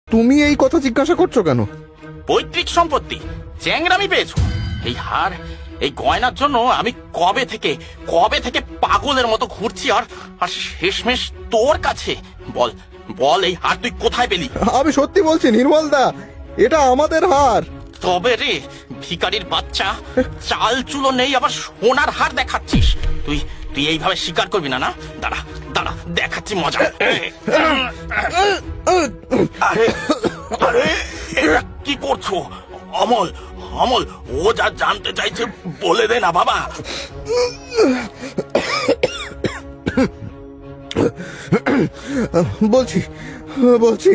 তুমি এই কথা জিজ্ঞাসা করছো কেন? পৈতৃক সম্পত্তি চ্যাংরামি পেয়েছো। এই হার, এই গয়নার জন্য আমি কবে থেকে পাগলের মতো ঘুরছি, আর শেষমেশ তোর কাছে। বল বল, এই হার তুই কোথায় পেলি? আমি সত্যি বলছি নির্মল দা, এটা আমাদের হার। তবে রে ভিখারির বাচ্চা, চাল চুলো নেই, আবার সোনার হার দেখাচ্ছিস। তুই তুই এইভাবে স্বীকার করবি না? না, দাঁড়া দাঁড়া, দেখাচ্ছি মজা। আরে আরে, এরা কি করছো? অমল অমল, ও যা জানতে চাইছে বলে দে না বাবা। বলছি বলছি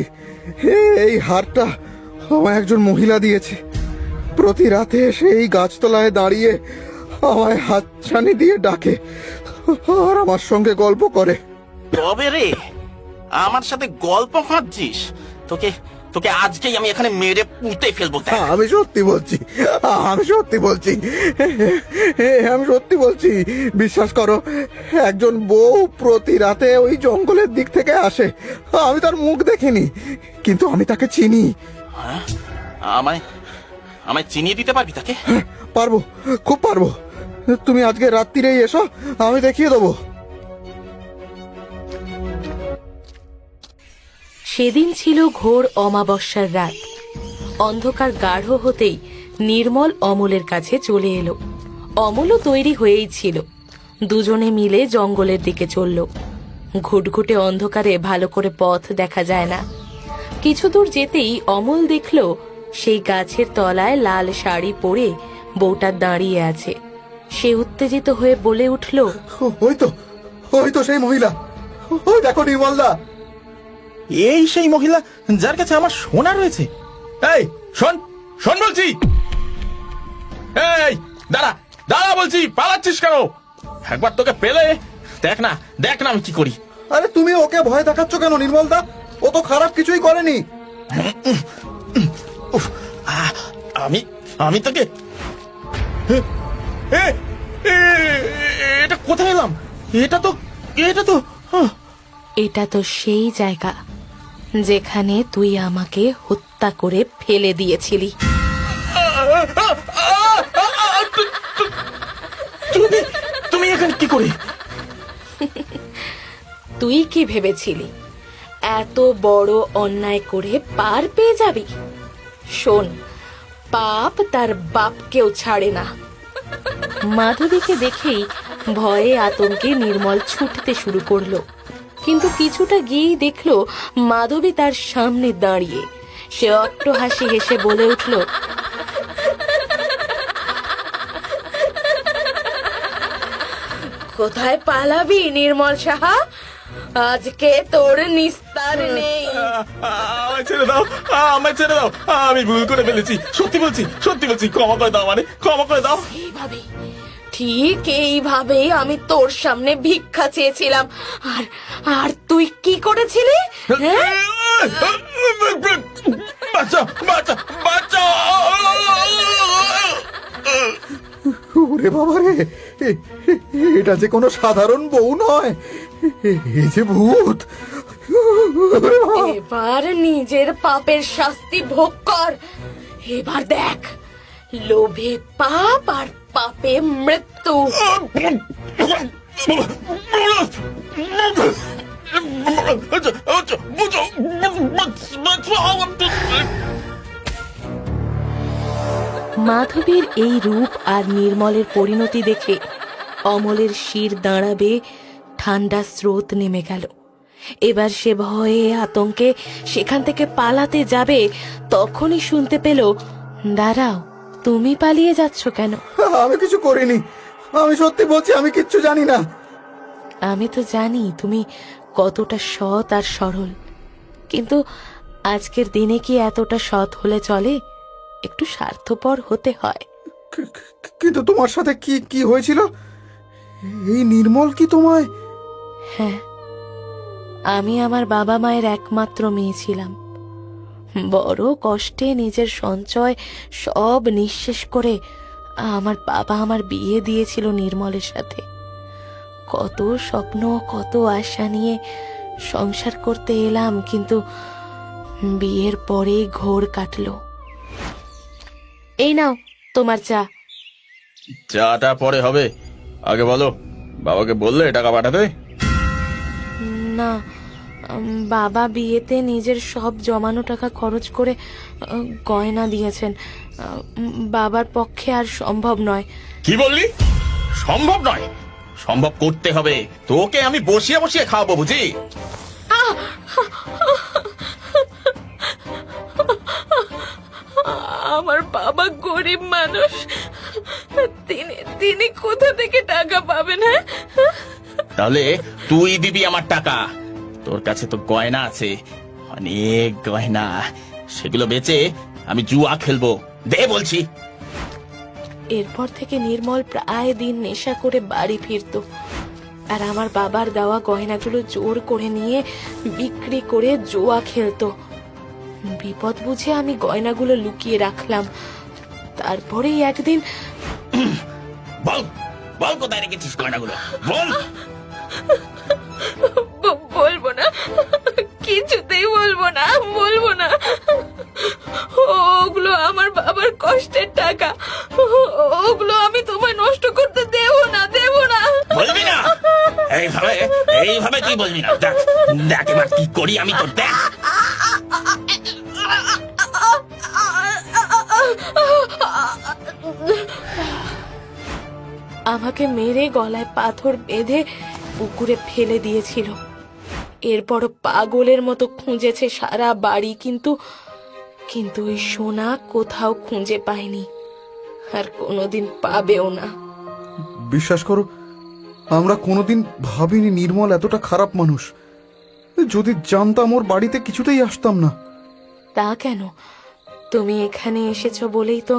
এই হারটা আমায় একজন মহিলা দিয়েছে। প্রতি রাতে এসে এই গাছতলায় দাঁড়িয়ে আমায় হাতছানি দিয়ে ডাকে আর আমার সঙ্গে গল্প করে। তবে রে আমার সাথে গল্প খাচ্ছিস? তোকে তোকে আজকেই আমি এখানে মেরে পুঁতে ফেলবো। আমি সত্যি বলছি, আমি সত্যি বলছি, আমি সত্যি বলছি। বিশ্বাস করো, একজন বউ প্রতি রাতে ওই জঙ্গলের দিক থেকে আসে। আমি তার মুখ দেখিনি, কিন্তু আমি তাকে চিনি। হ্যাঁ? আমায় আমায় চিনিয়ে দিতে পারবি তাকে? পারবো, খুব পারবো। তুমি আজকে রাত্রিরেই এসো, আমি দেখিয়ে দেবো। সেদিন ছিল ঘোর অমাবস্যার রাত। অন্ধকার গাঢ় হতেই নির্মল অমলের কাছে চলে এলো। অমলও তৈরি হয়েই ছিল। দুজনে মিলে জঙ্গলের দিকে চলল। ঘুটঘুটে অন্ধকারে ভালো করে পথ দেখা যায় না। কিছু দূর যেতেই অমল দেখল সেই গাছের তলায় লাল শাড়ি পরে বউটা দাঁড়িয়ে আছে। সে উত্তেজিত হয়ে বলে উঠল, ওই তো সেই মহিলা। ওই দেখো নির্মলদা। এই সেই মহিলা যার কাছে আমার সোনা রয়েছে। এই শোন শোন বলছি, এই দাঁড়া দাঁড়া বলছি, পালাচ্ছিস কেন? একবার তোকে পেলে দেখ না আমি কি করি। আরে তুমি ওকে ভয় দেখাচ্ছ কেন নির্মলদা? ও তো খারাপ কিছুই করেনি। আমি আমি তোকে এটা কোথায় এলাম? এটা তো এটা তো সেই জায়গা যেখানে তুই আমাকে হত্যা করে ফেলে দিয়েছিলি। তুমি এখানে কি করে? তুই কি ভেবেছিলি এত বড় অন্যায় করে পার পেয়ে যাবি? শোন, পাপ তার বাপকেও ছাড়ে না। মাধবীকে দেখেই ভয়ে আতঙ্কে নির্মল ছুটতে শুরু করলো। কিন্তু কিছুটা গিয়েই দেখলো মাধবী তার সামনে দাঁড়িয়ে। সে অট্ট হাসি হেসে বলে উঠল, কোথায় পালাবি নির্মল সাহা? আজকে তোর নিস্তার নেই। আমায় ছেড়ে দাও, আমায় ছেড়ে দাও, আমি ভুল করে ফেলেছি। সত্যি বলছি, ক্ষমা করে দাও, ক্ষমা করে দাও। ঠিক এইভাবেই আমি তোর সামনে ভিক্ষা চেয়েছিলাম। আর আর তুই কি করেছিলি? ওরে বাবা রে, এটা যে কোনো সাধারণ বউ নয়, এই যে ভূত। এবার নিজের পাপের শাস্তি ভোগ কর। এবার দেখ, লোভে পাপ আর পাপে মৃত্যু। মাধবীর এই রূপ আর নির্মলের পরিণতি দেখে অমলের শির দাঁড়াবে ঠান্ডা স্রোত নেমে গেল। এবার সে ভয়ে আতঙ্কে সেখান থেকে পালাতে যাবে, তখনই শুনতে পেল, দাঁড়াও, তুমি পালিয়ে যাচ্ছ কেন? আমি কিছু করিনি, আমি সত্যি বলছি, আমি কিচ্ছু জানি না। আমি তো জানি তুমি কতটা সৎ আর সরল, কিন্তু আজকের দিনে কি এতটা সৎ হলে চলে? একটু স্বার্থপর হতে হয়। কিন্তু তোমার সাথে কি কি হয়েছিল? এই নির্মল কি তোমায়? হ্যাঁ, আমি আমার বাবা মায়ের একমাত্র মেয়ে ছিলাম। বড় কষ্টে নিজের সঞ্চয় সব নিঃশেষ করে আমার বাবা আমার বিয়ে দিয়েছিল নির্মলের সাথে। কত স্বপ্ন, কত আশা নিয়ে সংসার করতে এলাম, কিন্তু বিয়ের পরেই ঘোর কাটলো। এই নাও তোমার চা। চাটা পরে হবে, আগে বলো বাবাকে বললে টাকা পাঠাতে? না, বাবা বিয়েতে নিজের সব জমানো টাকা খরচ করে গয়না দিয়েছেন। বাবার পক্ষে আর সম্ভব নয়। কি বললি? সম্ভব নয়? সম্ভব করতে হবে। তোকে আমি বসিয়ে বসিয়ে খাওয়াবো বুঝি? আমার বাবা গরিব মানুষ, তিনি কোথা থেকে টাকা পাবেন? হ্যাঁ, তাহলে তুই দিবি আমার টাকা। তোর কাছে তো গয়না আছে, অনেক গয়না। সেগুলো বেচে আমি জুয়া খেলবো। দে বলছি। এরপর থেকে নির্মল প্রায় দিন নেশা করে বাড়ি ফিরতো, আর আমার বাবার দেওয়া গয়নাগুলো জোর করে নিয়ে বিক্রি করে জুয়া খেলতো। বিপদ বুঝে আমি গয়নাগুলো লুকিয়ে রাখলাম। তারপরেই একদিন, বল বল কোথায় রেখেছিস গয়নাগুলো, বল। বলবো না, কিছুতেই বলবো না, বলবো না। ওগুলো আমার বাবার কষ্টের টাকা, ওগুলো আমি তোমায় নষ্ট করতে দেব না, দেব না। বলবি না? এইভাবে এইভাবে তুই বলবি না। দেখ দেখ এবার কি করি আমি, তোর দেখ। আমাকে মেরে গলায় পাথর বেঁধে পুকুরে ফেলে দিয়েছিল। এরপরও পাগলের মতো খুঁজেছে সারা বাড়ি, কিন্তু ওই সোনা কোথাও খুঁজে পায়নি, আর কোনোদিন পাবেও না। বিশ্বাস করো, আমরা কোনোদিন ভাবিনি নির্মল এতটা খারাপ মানুষ। যদি জানতাম ওর বাড়িতে কিছুতেই আসতাম না। তা কেন? তুমি এখানে এসেছো বলেই তো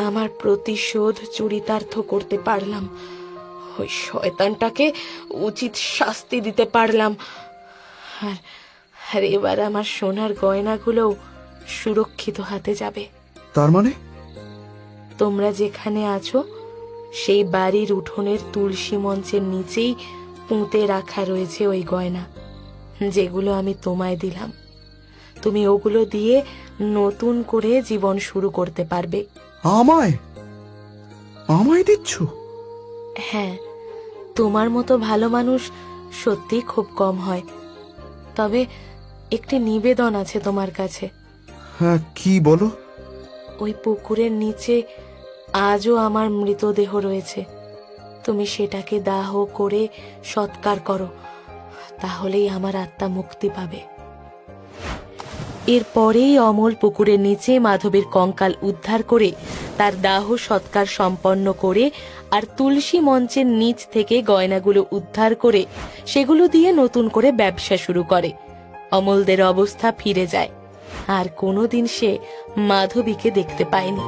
আমার প্রতিশোধ চরিতার্থ করতে পারলাম। ওই শয়তানটাকে উচিত শাস্তি দিতে পারলাম। আর এবার আমার সোনার গয়নাগুলো সুরক্ষিত হাতে যাবে। তার মানে? তোমরা যেখানে আছো সেই বাড়ির উঠোনের তুলসী মঞ্চের নিচেই পুঁতে রাখা রয়েছে ওই গয়না, যেগুলো আমি তোমায় দিলাম। তুমি ওগুলো দিয়ে নতুন করে জীবন শুরু করতে পারবে। আমায় আমায় দিচ্ছ? হ্যাঁ, তোমার মতো ভালো মানুষ সত্যি খুব কম হয়। তবে একটি নিবেদন আছে তোমার কাছে। হ্যাঁ, কি বলো? ওই পুকুরের নিচে আজও আমার মৃতদেহ রয়েছে। তুমি সেটাকে দাহ করে সৎকার করো, তাহলেই আমার আত্মা মুক্তি পাবে। এরপরেই অমল পুকুরের নিচে মাধবের কঙ্কাল উদ্ধার করে তার দাহ সৎকার সম্পন্ন করে, আর তুলসী মঞ্চের নিচ থেকে গয়নাগুলো উদ্ধার করে সেগুলো দিয়ে নতুন করে ব্যবসা শুরু করে। অমলদের অবস্থা ফিরে যায়, আর কোনোদিন সে মাধবীকে দেখতে পায়নি।